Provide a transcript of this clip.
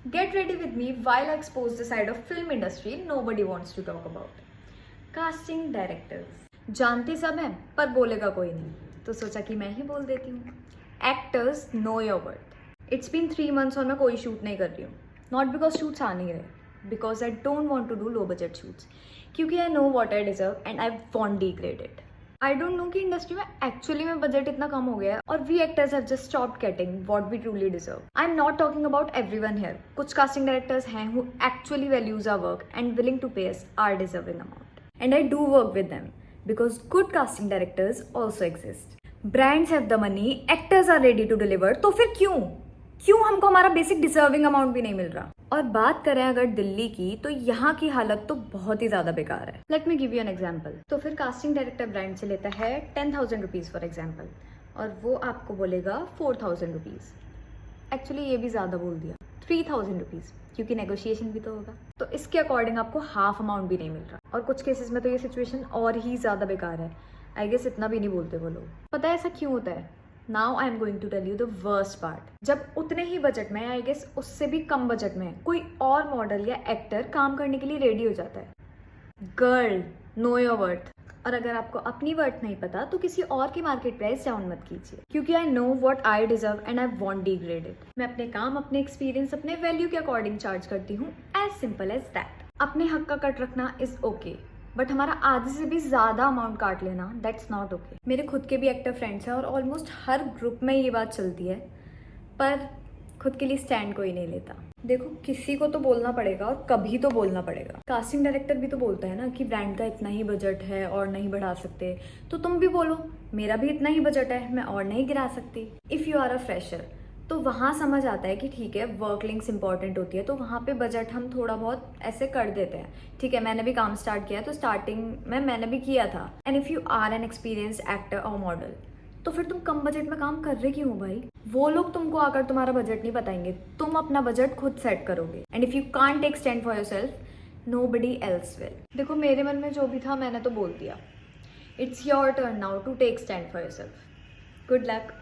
Get ready with me while I expose the side of film industry nobody wants to talk about. Casting directors. जानते सब हैं पर बोलेगा कोई नहीं, तो सोचा कि मैं ही बोल देती हूँ. Actors know your worth. It's been 3 months और मैं कोई शूट नहीं कर रही हूँ. Not because shoots आ नहीं रहे, because I don't want to do low budget shoots. क्योंकि I know what I deserve and I won't degrade it. I don't know कि इंडस्ट्री में एक्चुअली में बजट इतना कम हो गया है और we actors have just stopped getting what we truly deserve. I am not talking about everyone here. कुछ कास्टिंग डायरेक्टर्स हैं who actually values our work and willing to pay us our deserving amount. And I do work with them because good casting directors also exist. Brands have the money, actors are ready to deliver, तो फिर क्यों हमको हमारा basic deserving amount भी नहीं मिल रहा. और बात करें अगर दिल्ली की, तो यहाँ की हालत तो बहुत ही ज्यादा बेकार है. Let me give you an example. तो फिर कास्टिंग डायरेक्टर ब्रांड से लेता है 10,000 रुपीज फॉर एग्जाम्पल, और वो आपको बोलेगा 4,000 रुपीज. एक्चुअली ये भी ज्यादा बोल दिया, 3,000 रुपीज, क्योंकि नेगोशिएशन भी तो होगा. तो इसके अकॉर्डिंग आपको हाफ अमाउंट भी नहीं मिल रहा. और कुछ केसेस में तो ये सिचुएशन और ही ज्यादा बेकार है. आई गेस इतना भी नहीं बोलते वो लोग. पता है ऐसा क्यों होता है? Now I am going to tell you the worst part. जब उतने ही बजट में, आई गेस उससे भी कम बजट में, कोई और मॉडल या एक्टर काम करने के लिए रेडी हो जाता है. Girl, know your worth. और अगर आपको अपनी वर्थ नहीं पता तो किसी और की मार्केट प्राइस डाउन मत कीजिए, क्योंकि I know what I deserve and I want degrade it. मैं अपने काम, अपने एक्सपीरियंस, अपने वैल्यू के अकॉर्डिंग चार्ज करती हूँ. As simple as that. अपने हक का कट रखना इज ओके, बट हमारा आधे से भी ज्यादा अमाउंट काट लेना, दैट्स नॉट ओके. मेरे खुद के भी एक्टर फ्रेंड्स हैं और ऑलमोस्ट हर ग्रुप में ये बात चलती है, पर खुद के लिए स्टैंड कोई नहीं लेता. देखो, किसी को तो बोलना पड़ेगा और कभी तो बोलना पड़ेगा. कास्टिंग डायरेक्टर भी तो बोलता है ना कि ब्रांड का इतना ही बजट है और नहीं बढ़ा सकते, तो तुम भी बोलो मेरा भी इतना ही बजट है, मैं और नहीं गिरा सकती. If you are a fresher, तो वहाँ समझ आता है कि ठीक है, वर्क लिंक्स इंपॉर्टेंट होती है, तो वहाँ पे बजट हम थोड़ा बहुत ऐसे कर देते हैं. ठीक है, मैंने भी काम स्टार्ट किया, तो स्टार्टिंग में मैंने भी किया था. And if you are an experienced actor और मॉडल, तो फिर तुम कम बजट में काम कर रहे क्यों हो भाई? वो लोग तुमको आकर तुम्हारा बजट नहीं बताएंगे, तुम अपना बजट खुद सेट करोगे. And if you can't take stand for yourself, nobody else will. देखो, मेरे मन में जो भी था मैंने तो बोल दिया. It's your turn now to take stand for yourself. Good luck.